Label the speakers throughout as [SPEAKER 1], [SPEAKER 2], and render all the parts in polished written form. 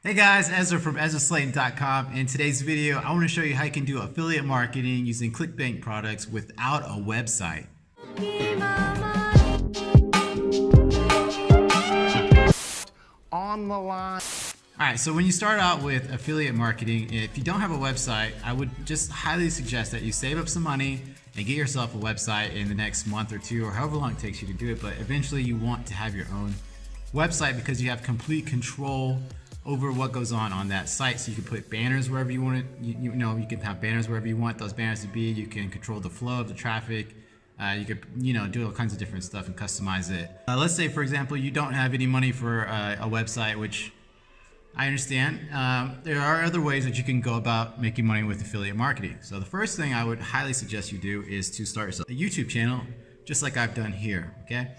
[SPEAKER 1] Hey guys, Ezra from EzraSlayton.com. In today's video, I want to show you how you can do affiliate marketing using Clickbank products without a website.
[SPEAKER 2] On the line.
[SPEAKER 1] Alright, so when you start out with affiliate marketing, if you don't have a website, I would just highly suggest that you save up some money and get yourself a website in the next month or two, or however long it takes you to do it. But eventually you want to have your own website because you have complete control over what goes on that site. So you can put banners wherever you want it. You can have banners wherever you want those banners to be. You can control the flow of the traffic. You could do all kinds of different stuff and customize it. Let's say, for example, you don't have any money for a website, which I understand. There are other ways that you can go about making money with affiliate marketing. So the first thing I would highly suggest you do is to start a YouTube channel, just like I've done here, okay?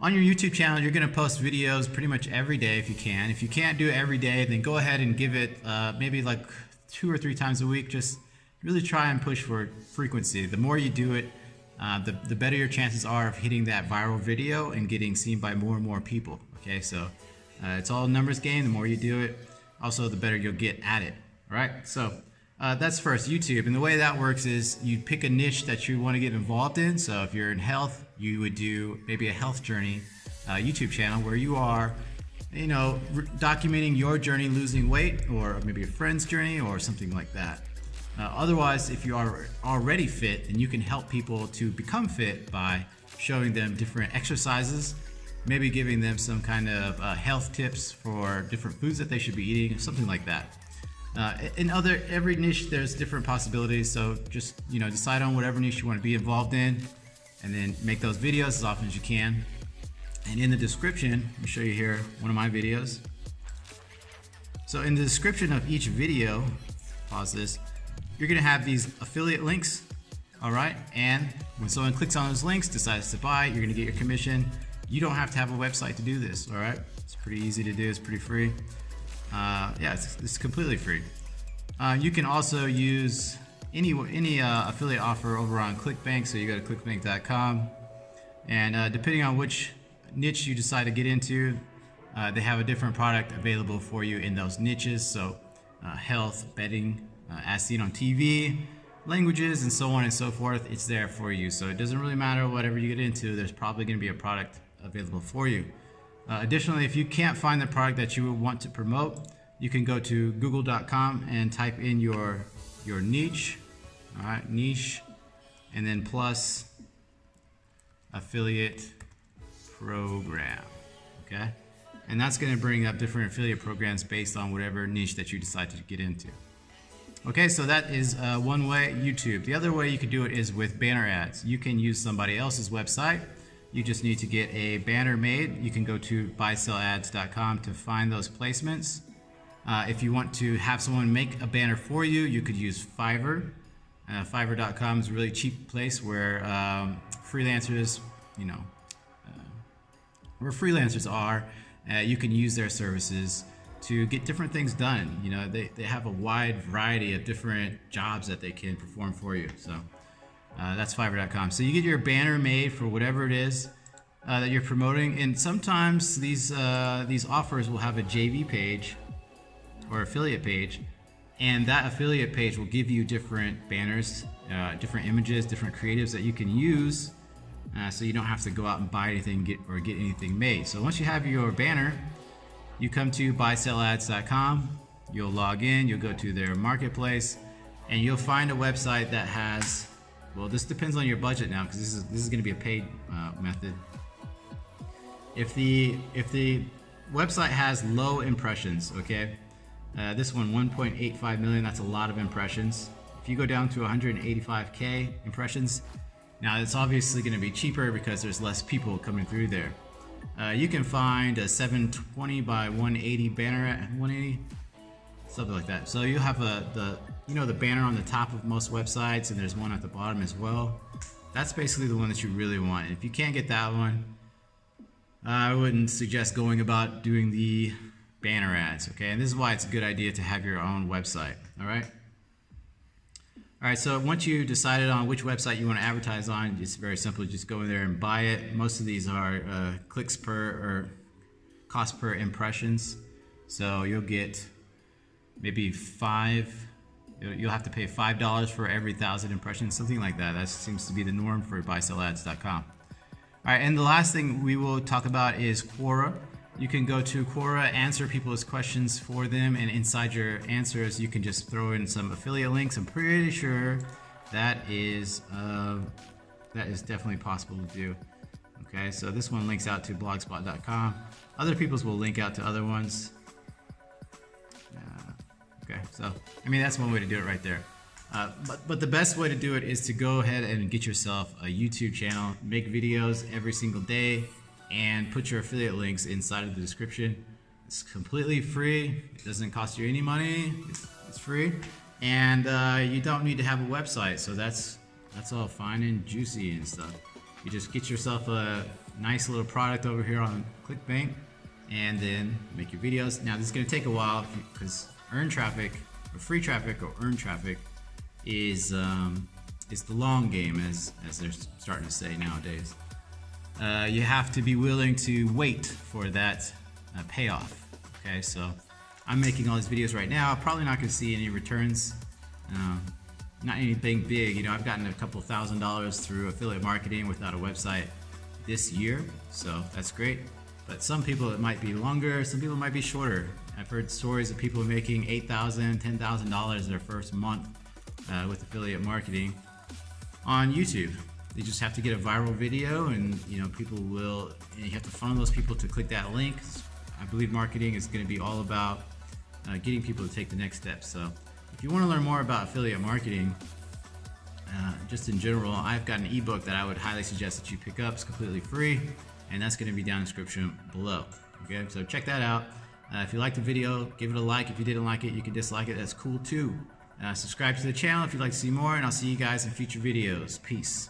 [SPEAKER 1] On your YouTube channel, you're gonna post videos pretty much every day if you can. If you can't do it every day, then go ahead and give it maybe like 2 or 3 times a week. Just really try and push for frequency. The more you do it, the better your chances are of hitting that viral video and getting seen by more and more people, okay? So it's all a numbers game. The more you do it, also the better you'll get at it, all right? So that's first, YouTube. And the way that works is you pick a niche that you want to get involved in. So if you're in health, you would do maybe a health journey YouTube channel where you are, documenting your journey losing weight, or maybe a friend's journey or something like that. Otherwise, if you are already fit, then you can help people to become fit by showing them different exercises, maybe giving them some kind of health tips for different foods that they should be eating, something like that. In every niche, there's different possibilities. So just decide on whatever niche you want to be involved in, and then make those videos as often as you can. And in the description, let me show you here one of my videos. So in the description of each video, pause this, you're gonna have these affiliate links, all right? And when someone clicks on those links, decides to buy, you're gonna get your commission. You don't have to have a website to do this, all right? It's pretty easy to do, it's pretty free. Yeah, it's completely free. You can also use any affiliate offer over on Clickbank. So you go to clickbank.com, and depending on which niche you decide to get into, they have a different product available for you in those niches. So health, betting, as seen on TV, languages, and so on and so forth. It's there for you. So it doesn't really matter whatever you get into, there's probably going to be a product available for you. Additionally, if you can't find the product that you want to promote, you can go to google.com and type in your niche, all right, niche, and then plus affiliate program, okay? And that's going to bring up different affiliate programs based on whatever niche that you decide to get into. Okay, so that is one way, YouTube. The other way you could do it is with banner ads. You can use somebody else's website. You just need to get a banner made. You can go to buyselads.com to find those placements. If you want to have someone make a banner for you, you could use Fiverr. Fiverr.com is a really cheap place where freelancers, where freelancers are, you can use their services to get different things done. They have a wide variety of different jobs that they can perform for you. So that's Fiverr.com. So you get your banner made for whatever it is that you're promoting, and sometimes these offers will have a JV page or affiliate page, and that affiliate page will give you different banners, different images, different creatives that you can use, so you don't have to go out and buy anything or get anything made. So once you have your banner, you come to buyselads.com, you'll log in, you'll go to their marketplace, and you'll find a website that has, well, this depends on your budget now, because this is going to be a paid method. If the website has low impressions, okay, this one 1.85 million, that's a lot of impressions. If you go down to 185k impressions, now it's obviously going to be cheaper because there's less people coming through there. You can find a 720 by 180 banner at 180, something like that. So you have the banner on the top of most websites, and there's one at the bottom as well. That's basically the one that you really want. And if you can't get that one, I wouldn't suggest going about doing the banner ads, okay? And this is why it's a good idea to have your own website, all right? All right, so once you decided on which website you want to advertise on, it's very simple. Just go in there and buy it. Most of these are clicks per or cost per impressions. So you'll get maybe you'll have to pay $5 for every 1,000 impressions, something like that. That seems to be the norm for buysell-ads.com. All right, and the last thing we will talk about is Quora. You can go to Quora, answer people's questions for them, and inside your answers, you can just throw in some affiliate links. I'm pretty sure that is definitely possible to do. Okay, so this one links out to blogspot.com. Other people's will link out to other ones. Okay, so I mean that's one way to do it right there. But the best way to do it is to go ahead and get yourself a YouTube channel, make videos every single day, and put your affiliate links inside of the description. It's completely free. It doesn't cost you any money. It's free, and you don't need to have a website. So that's all fine and juicy and stuff. You just get yourself a nice little product over here on Clickbank, and then make your videos. Now this is going to take a while because earned traffic, or free traffic, or earned traffic is the long game, as they're starting to say nowadays. You have to be willing to wait for that payoff. Okay, so I'm making all these videos right now. Probably not going to see any returns. Not anything big. You know, I've gotten a couple $1,000s through affiliate marketing without a website this year, so that's great. But some people it might be longer, some people might be shorter. I've heard stories of people making $8,000, $10,000 their first month with affiliate marketing on YouTube. They just have to get a viral video, and you know, you have to funnel those people to click that link. I believe marketing is going to be all about getting people to take the next step. So if you want to learn more about affiliate marketing, just in general, I've got an ebook that I would highly suggest that you pick up. It's completely free, and that's going to be down in the description below. Okay, so check that out. If you liked the video, give it a like. If you didn't like it, you can dislike it. That's cool too. Subscribe to the channel if you'd like to see more, and I'll see you guys in future videos. Peace.